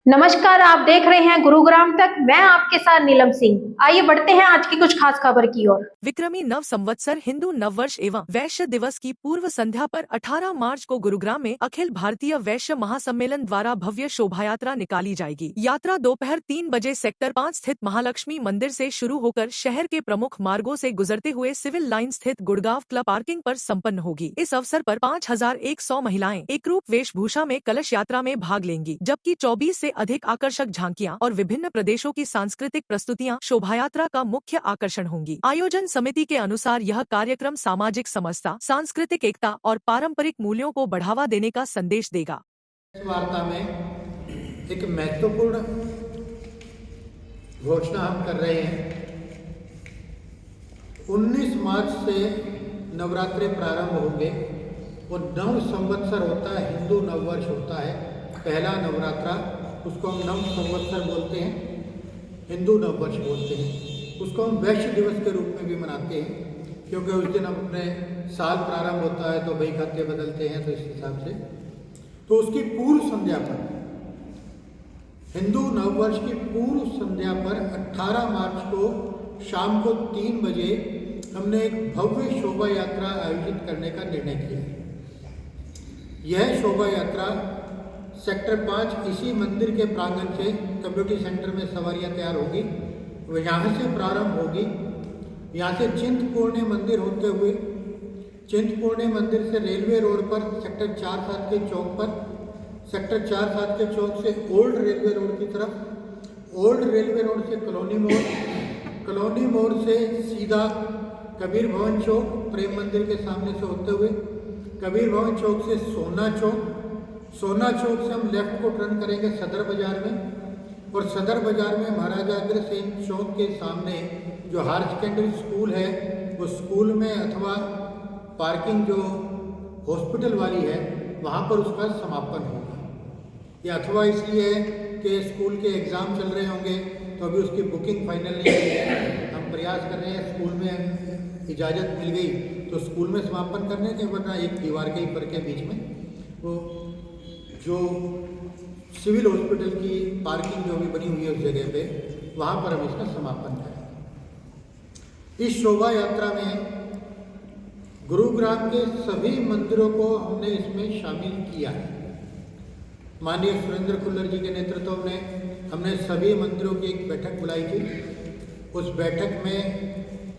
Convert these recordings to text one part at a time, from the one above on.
नमस्कार, आप देख रहे हैं गुरुग्राम तक। मैं आपके साथ नीलम सिंह। आइए बढ़ते हैं आज की कुछ खास खबर की ओर। विक्रमी नव संवत्सर हिंदू नववर्ष एवं वैश्य दिवस की पूर्व संध्या पर 18 मार्च को गुरुग्राम में अखिल भारतीय वैश्य महासम्मेलन द्वारा भव्य शोभा यात्रा निकाली जाएगी। यात्रा दोपहर 3 बजे सेक्टर 5 स्थित महालक्ष्मी मंदिर से शुरू होकर शहर के प्रमुख मार्गों से गुजरते हुए सिविल लाइन स्थित गुड़गांव क्लब पार्किंग पर संपन्न होगी। इस अवसर पर 5100 महिलाएं एकरूप वेशभूषा में कलश यात्रा में भाग लेंगी, जबकि 24 से अधिक आकर्षक झांकियां और विभिन्न प्रदेशों की सांस्कृतिक प्रस्तुतियां शोभा यात्रा का मुख्य आकर्षण होंगी। आयोजन समिति के अनुसार यह कार्यक्रम सामाजिक समरसता, सांस्कृतिक एकता और पारंपरिक मूल्यों को बढ़ावा देने का संदेश देगा। इस वार्ता में एक महत्वपूर्ण घोषणा हम कर रहे हैं। 19 मार्च से नवरात्रि प्रारंभ होंगे और नव संवत्सर होता है, हिंदू नववर्ष होता है। पहला नवरात्रा, उसको हम नव संवत्सर बोलते हैं, हिंदू नववर्ष बोलते हैं। उसको हम वैश्य दिवस के रूप में भी मनाते हैं, क्योंकि उस दिन हम अपने साल प्रारंभ होता है तो बही खाते बदलते हैं, तो इस हिसाब से तो उसकी पूर्व संध्या पर, हिंदू नववर्ष की पूर्व संध्या पर 18 मार्च को शाम को 3 बजे हमने एक भव्य शोभा यात्रा आयोजित करने का निर्णय किया। यह शोभा यात्रा सेक्टर 5 इसी मंदिर के प्रांगण से कम्युनिटी सेंटर में सवारियां तैयार होगी, वह यहाँ से प्रारंभ होगी। यहाँ से चिंतपूर्णी मंदिर होते हुए चिंतपूर्णी मंदिर से रेलवे रोड पर सेक्टर 4-7 के चौक पर, सेक्टर 4-7 के चौक से ओल्ड रेलवे रोड की तरफ, ओल्ड रेलवे रोड से कॉलोनी मोड़, कॉलोनी मोड़ से सीधा कबीर भवन चौक, प्रेम मंदिर के सामने से होते हुए कबीर भवन चौक से सोना चौक, सोना चौक से हम लेफ्ट को टर्न करेंगे सदर बाजार में, और सदर बाजार में महाराजा अग्रसेन चौक के सामने जो हायर सेकेंडरी स्कूल है, वो स्कूल में अथवा पार्किंग जो हॉस्पिटल वाली है वहाँ पर उसका समापन होगा। ये अथवा इसलिए है कि स्कूल के एग्ज़ाम चल रहे होंगे तो अभी उसकी बुकिंग फाइनल नहीं हुई है। हम प्रयास कर रहे हैं, स्कूल में इजाज़त मिल गई तो स्कूल में समापन करने के, वरना एक दीवार के ऊपर के बीच में वो जो सिविल हॉस्पिटल की पार्किंग जो भी बनी हुई है उस जगह पे, वहाँ पर हम इसका समापन करें। इस शोभा यात्रा में गुरुग्राम के सभी मंदिरों को हमने इसमें शामिल किया है। माननीय सुरेंद्र कुल्लर जी के नेतृत्व में हमने सभी मंदिरों की एक बैठक बुलाई थी। उस बैठक में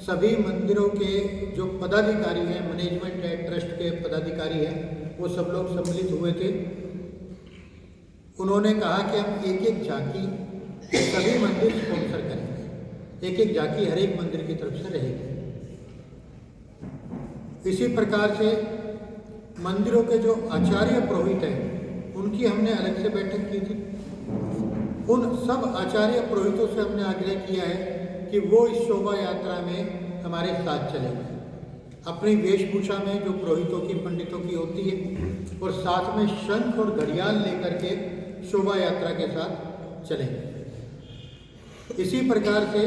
सभी मंदिरों के जो पदाधिकारी हैं, मैनेजमेंट है, ट्रस्ट के पदाधिकारी हैं, वो सब लोग सम्मिलित हुए थे। उन्होंने कहा कि हम एक एक झांकी सभी मंदिर स्पॉन्सर करेंगे, एक एक झांकी हर एक मंदिर की तरफ से रहेगी। इसी प्रकार से मंदिरों के जो आचार्य पुरोहित हैं उनकी हमने अलग से बैठक की थी। उन सब आचार्य पुरोहितों से हमने आग्रह किया है कि वो इस शोभा यात्रा में हमारे साथ चलेंगे, अपनी वेशभूषा में जो पुरोहितों की, पंडितों की होती है, और साथ में शंख और घड़ियाल लेकर के शोभा यात्रा के साथ चलेंगे। इसी प्रकार से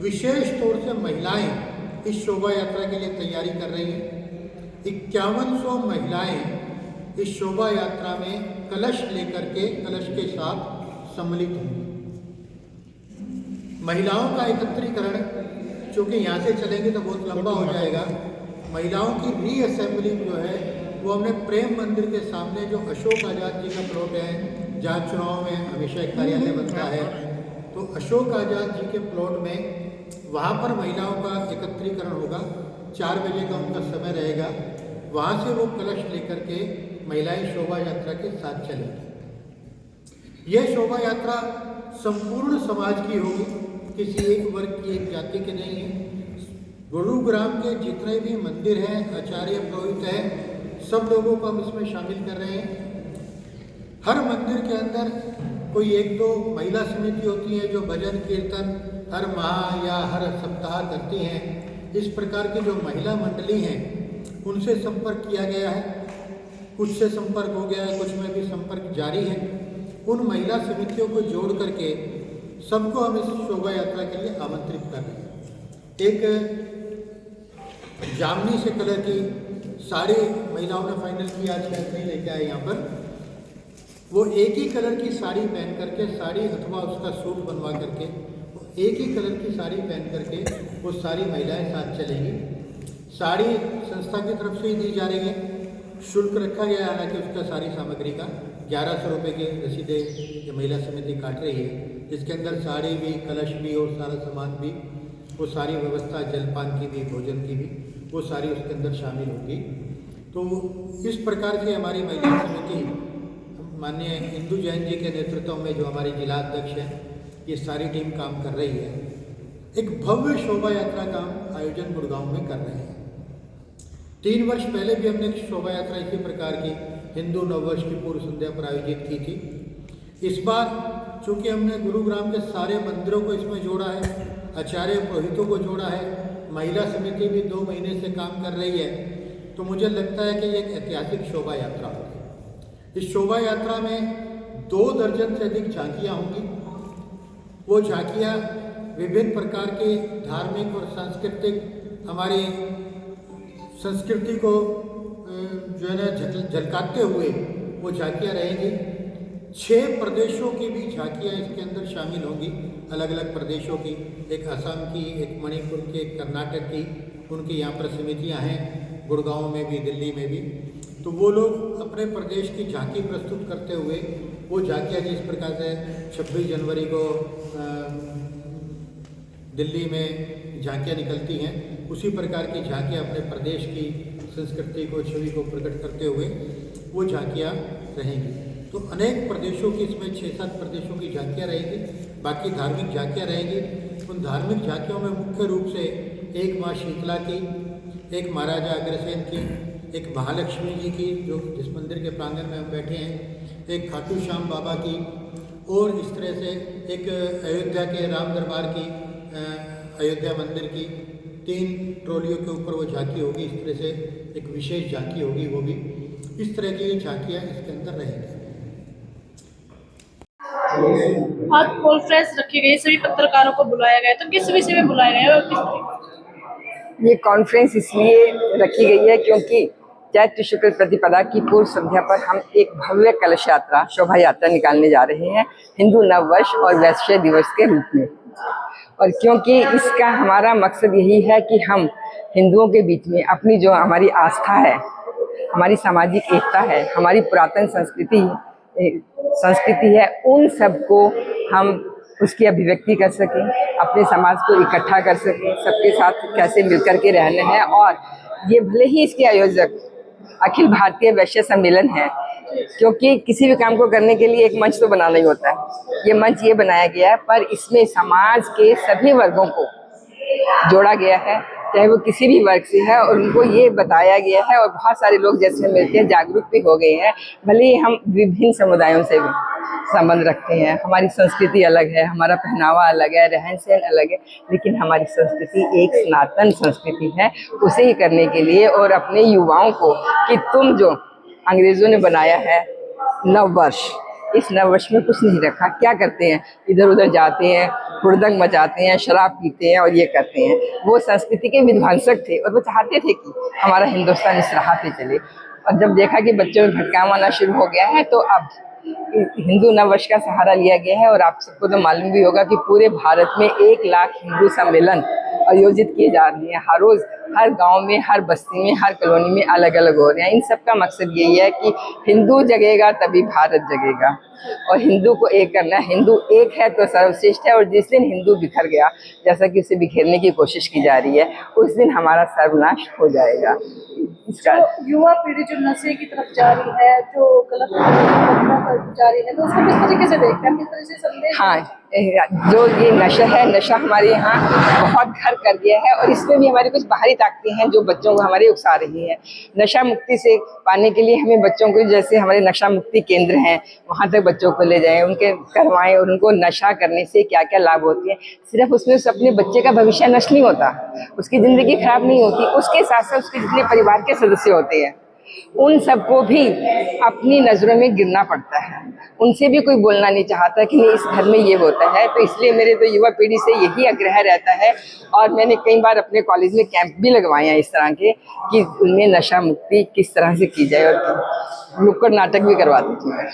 विशेष तौर से महिलाएं इस शोभा यात्रा के लिए तैयारी कर रही हैं। 5100 महिलाएं इस शोभा यात्रा में कलश लेकर के, कलश के साथ सम्मिलित होंगी। महिलाओं का एकत्रीकरण, चूँकि यहाँ से चलेंगे तो बहुत लंबा हो जाएगा, महिलाओं की रीअसेंबलिंग जो है वो हमने प्रेम मंदिर के सामने जो अशोक आज़ाद जी का प्लॉट है, जहाँ चुनाव में हमेशा एक कार्यालय बनता है, तो अशोक आज़ाद जी के प्लॉट में वहाँ पर महिलाओं का एकत्रीकरण होगा। 4 बजे का उनका समय रहेगा। वहाँ से वो कलश लेकर के महिलाएं शोभा यात्रा के साथ चलेंगी। यह शोभा यात्रा संपूर्ण समाज की होगी, किसी एक वर्ग की, एक जाति की नहीं है। गुरुग्राम के जितने भी मंदिर हैं, आचार्य पुरोहित हैं, सब लोगों को हम इसमें शामिल कर रहे हैं। हर मंदिर के अंदर कोई 1-2 महिला समिति होती है जो भजन कीर्तन हर माह या हर सप्ताह करती हैं। इस प्रकार की जो महिला मंडली हैं उनसे संपर्क किया गया है, कुछ से संपर्क हो गया है, कुछ में भी संपर्क जारी है। उन महिला समितियों को जोड़ करके सबको हम इस शोभा यात्रा के लिए आमंत्रित कर रहे हैं। एक जामनी से कलर की सारी महिलाओं ने फाइनल किया, आज शायद नहीं लेके आए यहाँ पर, वो एक ही कलर की साड़ी पहन करके, साड़ी अथवा उसका सूट बनवा करके, वो एक ही कलर की साड़ी पहन करके वो सारी महिलाएं साथ चलेंगी। साड़ी संस्था की तरफ से ही दी जा रही है, शुल्क रखा गया है, हालांकि उसका सारी सामग्री का 1100 रुपये की रसीदें ये महिला समिति काट रही है, जिसके अंदर साड़ी भी, कलश भी और सारा सामान भी, वो सारी व्यवस्था जलपान की भी, भोजन की भी, वो सारी उसके अंदर शामिल होगी। तो इस प्रकार से हमारी महिला समिति माननीय इंदु जैन जी के नेतृत्व में, जो हमारे जिला अध्यक्ष हैं, ये सारी टीम काम कर रही है। एक भव्य शोभा यात्रा का आयोजन गुड़गांव में कर रहे हैं। 3 वर्ष पहले भी हमने एक शोभा यात्रा इसी प्रकार की हिंदू नववर्ष की पूर्व संध्या पर आयोजित की थी। इस बार चूँकि हमने गुरुग्राम के सारे मंदिरों को इसमें जोड़ा है, आचार्य पुरोहितों को जोड़ा है, महिला समिति भी 2 महीने से काम कर रही है, तो मुझे लगता है कि ये एक ऐतिहासिक शोभा यात्रा होगी। इस शोभा यात्रा में 2 दर्जन से अधिक झांकियाँ होंगी। वो झांकियाँ विभिन्न प्रकार के धार्मिक और सांस्कृतिक हमारी संस्कृति को जो है ना झलकाते हुए वो झांकियाँ रहेंगी। 6 प्रदेशों की भी झांकियाँ इसके अंदर शामिल होंगी, अलग अलग प्रदेशों की, एक असम की, एक मणिपुर की, एक कर्नाटक की, उनकी यहाँ पर समितियाँ हैं, गुड़गांव में भी, दिल्ली में भी। तो वो लोग अपने प्रदेश की झांकी प्रस्तुत करते हुए वो झांकियाँ जिस प्रकार से 26 जनवरी को दिल्ली में झांकियाँ निकलती हैं, उसी प्रकार की झांकियाँ अपने प्रदेश की संस्कृति को, छवि को प्रकट करते हुए वो झांकियाँ रहेंगी। तो अनेक प्रदेशों की, इसमें 6-7 प्रदेशों की झांकियाँ रहेगी, बाकी धार्मिक झांकियाँ रहेगी। उन धार्मिक झांकियों में मुख्य रूप से एक माँ शीतला की, एक महाराजा अग्रसेन की, एक महालक्ष्मी जी की, जो जिस मंदिर के प्रांगण में हम बैठे हैं, एक खाटू श्याम बाबा की, और इस तरह से एक अयोध्या के राम दरबार की, अयोध्या मंदिर की 3 ट्रॉलियों के ऊपर वो झांकी होगी। इस तरह से एक विशेष झांकी होगी, वो भी इस तरह की झांकियाँ इसके अंदर रहेंगी। आज कॉन्फ्रेंस रखी गई, सभी पत्रकारों को बुलाया गया, तो किस विषय में बुलाया गया और किस तरीके? ये कॉन्फ्रेंस इसलिए रखी गई है क्योंकि चैत्र शुक्ल प्रतिपदा की पूर्व संध्या पर हम एक भव्य कलश यात्रा, शोभा यात्रा निकालने जा रहे हैं हिंदू नववर्ष और वैश्य दिवस के रूप में। और क्योंकि इसका हमारा मकसद यही है कि हम हिंदुओं के बीच में अपनी जो हमारी आस्था है, हमारी सामाजिक एकता है, हमारी पुरातन संस्कृति है, उन सबको हम उसकी अभिव्यक्ति कर सकें, अपने समाज को इकट्ठा कर सकें, सबके साथ कैसे मिलकर के रहना है। और ये भले ही इसके आयोजक अखिल भारतीय वैश्य सम्मेलन है, क्योंकि किसी भी काम को करने के लिए एक मंच तो बनाना ही होता है। ये मंच ये बनाया गया है, पर इसमें समाज के सभी वर्गों को जोड़ा गया है, चाहे वो किसी भी वर्ग से है, और उनको ये बताया गया है। और बहुत सारे लोग जैसे मिलके हैं, जागरूक भी हो गए हैं। भले ही हम विभिन्न समुदायों से भी संबंध रखते हैं, हमारी संस्कृति अलग है, हमारा पहनावा अलग है, रहन सहन अलग है, लेकिन हमारी संस्कृति एक सनातन संस्कृति है। उसे ही करने के लिए और अपने युवाओं को कि तुम जो अंग्रेजों ने बनाया है नववर्ष, इस नववर्ष में कुछ नहीं रखा, क्या करते हैं, इधर उधर जाते हैं, हुड़दंग मचाते हैं, शराब पीते हैं और ये करते हैं। वो संस्कृति के विध्वंसक थे और वो चाहते थे कि हमारा हिंदुस्तान इस राह पे चले। और जब देखा कि बच्चों में भटकाव आना शुरू हो गया है, तो अब हिंदू नववर्ष का सहारा लिया गया है। और आप सबको तो मालूम भी होगा कि पूरे भारत में 1 लाख हिंदू सम्मेलन आयोजित किए जा रहे हैं। हर रोज़ हर गांव में, हर बस्ती में, हर कॉलोनी में अलग अलग हो रहे हैं। इन सब का मकसद यही है कि हिंदू जगेगा तभी भारत जगेगा, और हिंदू को एक करना है। हिंदू एक है तो सर्वश्रेष्ठ है, और जिस दिन हिंदू बिखर गया, जैसा कि उसे बिखेरने की कोशिश की जा रही है, उस दिन हमारा सर्वनाश हो जाएगा। इसका युवा पीढ़ी जो नशे की तरफ जा रही है, जो गलत जा रही है, तो उसको किस तरीके से देखते हैं, किस तरह से संदेश? हाँ, जो ये नशा है, नशा हमारे यहाँ बहुत घर कर गया है, और इसमें भी हमारी कुछ बाहरी ताकतें हैं जो बच्चों को हमारे उकसा रही हैं। नशा मुक्ति से पाने के लिए हमें बच्चों को, जैसे हमारे नशा मुक्ति केंद्र हैं, वहाँ तक बच्चों को ले जाएं, उनके करवाएं, और उनको नशा करने से क्या क्या लाभ होते हैं। सिर्फ उसमें अपने बच्चे का भविष्य नष्ट नहीं होता, उसकी ज़िंदगी खराब नहीं होती, उसके साथ साथ उसके जितने परिवार के सदस्य होते हैं उन सबको भी अपनी नज़रों में गिरना पड़ता है। उनसे भी कोई बोलना नहीं चाहता कि नहीं, इस घर में ये होता है। तो इसलिए मेरे तो युवा पीढ़ी से यही आग्रह रहता है, और मैंने कई बार अपने कॉलेज में कैंप भी लगवाए हैं इस तरह के, कि उनमें नशा मुक्ति किस तरह से की जाए, और नुक्कड़ नाटक भी करवाती थी मैं।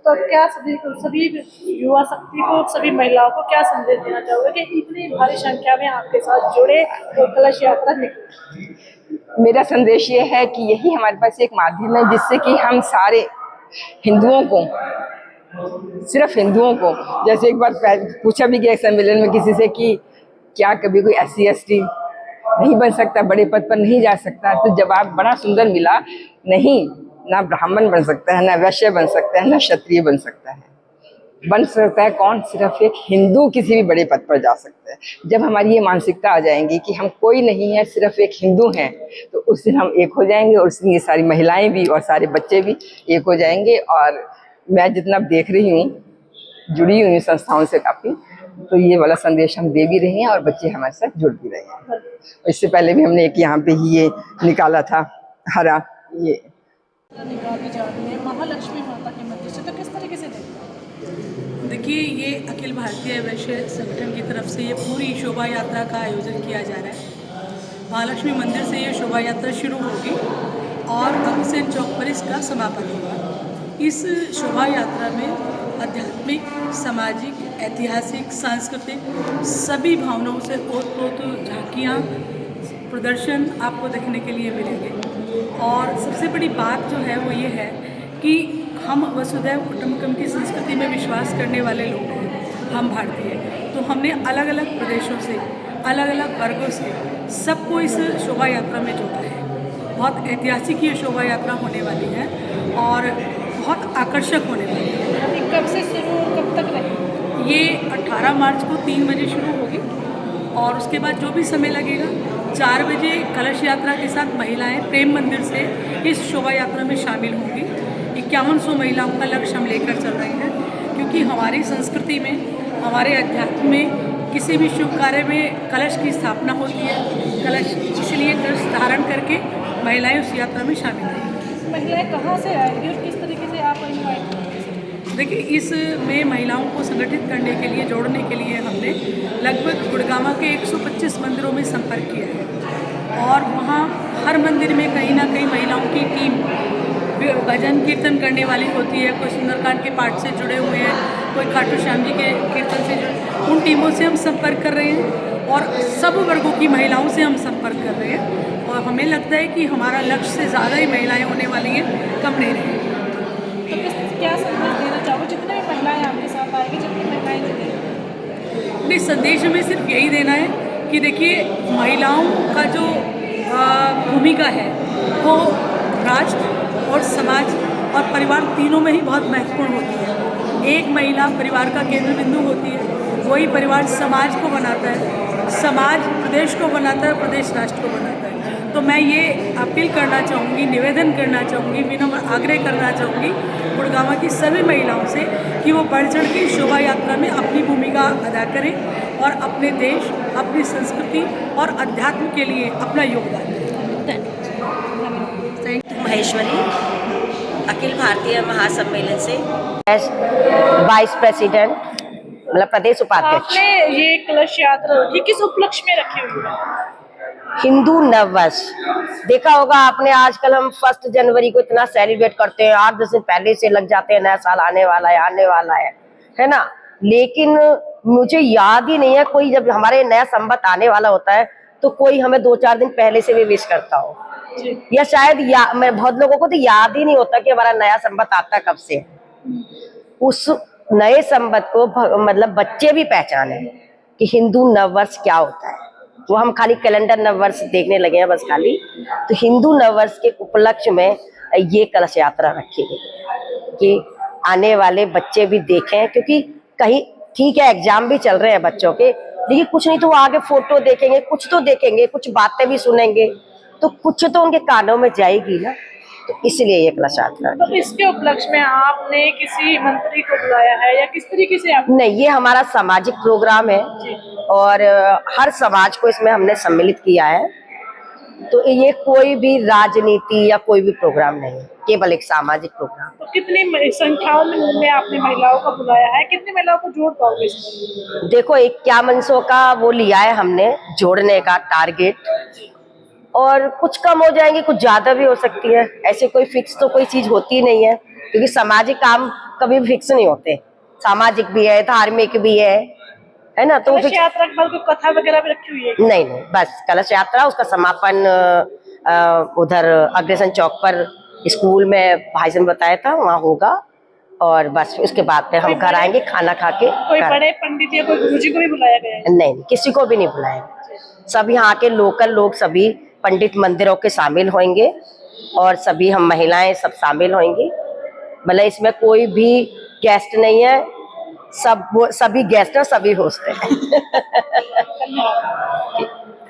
तो तो क्या सभी युवा शक्ति को, सभी महिलाओं को क्या संदेश देना चाहोगे कि इतनी भारी संख्या में आपके साथ जुड़े और कलश यात्रा निकले? मेरा संदेश ये है कि यही हमारे पास एक माध्यम है जिससे कि हम सारे हिंदुओं को, सिर्फ हिंदुओं को, जैसे एक बार पूछा भी गया सम्मेलन में किसी से कि क्या कभी कोई SC/ST नहीं बन सकता, बड़े पद पर नहीं जा सकता, तो जवाब बड़ा सुंदर मिला, नहीं, ना ब्राह्मण बन सकता है, ना वैश्य बन सकता है, ना क्षत्रिय बन सकता है। बन सकता है कौन? सिर्फ एक हिंदू किसी भी बड़े पद पर जा सकता है। जब हमारी ये मानसिकता आ जाएंगी कि हम कोई नहीं है, सिर्फ एक हिंदू हैं, तो उस दिन हम एक हो जाएंगे और उस दिन ये सारी महिलाएं भी और सारे बच्चे भी एक हो जाएंगे। और मैं जितना देख रही हूँ, जुड़ी हुई हूँ संस्थाओं से काफ़ी, तो ये वाला संदेश हम दे भी रहे हैं और बच्चे हमारे साथ जुड़ भी रहे हैं। इससे पहले भी हमने एक यहाँ पे ही ये निकाला था, हरा ये निकाली जा रही है महालक्ष्मी माता के मंदिर से, तो किस तरीके से देखते हैं? देखिए, ये अखिल भारतीय वैश्य संगठन की तरफ से ये पूरी शोभा यात्रा का आयोजन किया जा रहा है। महालक्ष्मी मंदिर से ये शोभा यात्रा शुरू होगी और अग्रसेन चौक पर इसका समापन होगा। इस शोभा यात्रा में आध्यात्मिक, सामाजिक, ऐतिहासिक, सांस्कृतिक सभी भावनाओं से ओतप्रोत झांकियाँ, प्रदर्शन आपको देखने के लिए मिलेंगे। और सबसे बड़ी बात जो है वो ये है कि हम वसुधैव कुटुंबकम की संस्कृति में विश्वास करने वाले लोग हैं, हम भारतीय। तो हमने अलग अलग प्रदेशों से, अलग अलग वर्गों से सबको इस शोभा यात्रा में जोड़ा है। बहुत ऐतिहासिक ये शोभा यात्रा होने वाली है और बहुत आकर्षक होने वाली है। कब से शुरू, कब तक रहेगी? ये 18 मार्च को 3 बजे शुरू होगी और उसके बाद जो भी समय लगेगा 4 बजे कलश यात्रा के साथ महिलाएं प्रेम मंदिर से इस शोभा यात्रा में शामिल होंगी। 5100 महिलाओं का लक्ष्य हम लेकर चल रहे हैं, क्योंकि हमारी संस्कृति में, हमारे अध्यात्म में किसी भी शुभ कार्य में कलश की स्थापना होती है। कलश, इसलिए कलश धारण करके महिलाएं उस यात्रा में शामिल होंगी। महिलाएं कहाँ से आएंगी और किस तरीके से आप इनवाइट करेंगे? देखिए, इसमें महिलाओं को संगठित करने के लिए, जोड़ने के लिए हमने लगभग गुड़गांव के 125 मंदिरों में संपर्क किया है और वहाँ हर मंदिर में कहीं ना कहीं महिलाओं की टीम भजन कीर्तन करने वाली होती है। कोई सुंदरकांड के पाठ से जुड़े हुए हैं, कोई खाटू श्याम जी के कीर्तन से जुड़े, उन टीमों से हम संपर्क कर रहे हैं और सब वर्गों की महिलाओं से हम संपर्क कर रहे हैं। और हमें लगता है कि हमारा लक्ष्य से ज़्यादा ही महिलाएं होने वाली हैं, कम नहीं रहेंगी। तो क्या संदेश देना चाहोगे? जितने भी महिलाएं आपके साथ आएंगी, जितनी महिलाएं जुड़ेंगी, नहीं, संदेश हमें सिर्फ यही देना है कि देखिए, महिलाओं का जो भूमिका है वो राष्ट्र और समाज और परिवार तीनों में ही बहुत महत्वपूर्ण होती है। एक महिला परिवार का केंद्र बिंदु होती है, वही परिवार समाज को बनाता है, समाज प्रदेश को बनाता है, प्रदेश राष्ट्र को बनाता है। तो मैं ये अपील करना चाहूँगी, निवेदन करना चाहूँगी, विनम्र आग्रह करना चाहूँगी गुड़गांव की सभी महिलाओं से कि वो बढ़ चढ़ के शोभा यात्रा में अपनी भूमिका अदा करें और अपने देश, अपनी संस्कृति और अध्यात्म के लिए अपना योगदान दें। महेश्वरी, अखिल भारतीय महासम्मेलन से वाइस प्रेसिडेंट, मतलब प्रदेश उपाध्यक्ष। आपने ये कलश यात्रा रखी, किस उपलक्ष्य में रखी हुई है? हिंदू नववर्ष देखा होगा आपने, आजकल हम 1 जनवरी को इतना सेलिब्रेट करते हैं, 8-10 दिन पहले से लग जाते हैं, नया साल आने वाला है ना। लेकिन मुझे याद ही नहीं है कोई, जब हमारे नया संवत आने वाला होता है तो कोई हमें 2-4 दिन पहले से भी विश करता हो, या शायद मैं बहुत लोगों को तो याद ही नहीं होता कि हमारा नया संवत आता कब से। उस नए संवत को मतलब बच्चे भी पहचाने कि हिंदू नववर्ष क्या होता है। वो हम खाली कैलेंडर नववर्ष देखने लगे हैं बस खाली। तो हिंदू नववर्ष के उपलक्ष्य में ये कलश यात्रा रखी गई कि आने वाले बच्चे भी देखें, क्योंकि कहीं ठीक है एग्जाम भी चल रहे हैं बच्चों के, लेकिन कुछ नहीं तो वो आगे फोटो देखेंगे, कुछ तो देखेंगे, कुछ बातें भी सुनेंगे, तो कुछ तो उनके कानों में जाएगी ना। तो इसलिए ये कलश यात्रा। तो इसके उपलक्ष्य में आपने किसी मंत्री को बुलाया है या किस तरीके से आप? नहीं, ये हमारा सामाजिक प्रोग्राम है और हर समाज को इसमें हमने सम्मिलित किया है। तो ये कोई भी राजनीति या कोई भी प्रोग्राम नहीं, केवल एक सामाजिक प्रोग्राम। तो कितनी संख्याओं में आपने महिलाओं को बुलाया है, कितनी महिलाओं को जोड़ पाओगे इसमें? देखो 5100 का वो लिया है हमने जोड़ने का टारगेट, और कुछ कम हो जाएंगे, कुछ ज्यादा भी हो सकती है। ऐसे कोई फिक्स तो कोई चीज होती नहीं है, क्योंकि सामाजिक काम कभी फिक्स नहीं होते, सामाजिक भी है, धार्मिक भी है ना। तो कलश यात्रा के बाद कोई कथा वगैरह भी रखी हुई है? नहीं नहीं, बस कलश यात्रा, उसका समापन उधर अग्रसेन चौक पर स्कूल में भाई ने बताया था वहाँ होगा, और बस उसके बाद फिर हम घर आएंगे खाना खा के। कोई बड़े पंडित या कोई गुरुजी को भी बुलाया गया है? नहीं, किसी को भी नहीं बुलाएंगे, सब यहाँ के लोकल लोग, सभी पंडित मंदिरों के शामिल होंगे, और सभी हम महिलाएं सब शामिल होंगी। मतलब इसमें कोई भी गेस्ट नहीं है, सभी गेस्ट हैं, सभी होस्ट हैं।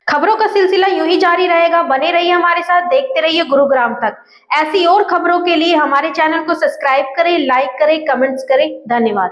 खबरों का सिलसिला यूं ही जारी रहेगा, बने रहिए हमारे साथ, देखते रहिए गुरुग्राम तक। ऐसी और खबरों के लिए हमारे चैनल को सब्सक्राइब करें, लाइक करें, कमेंट्स करें। धन्यवाद।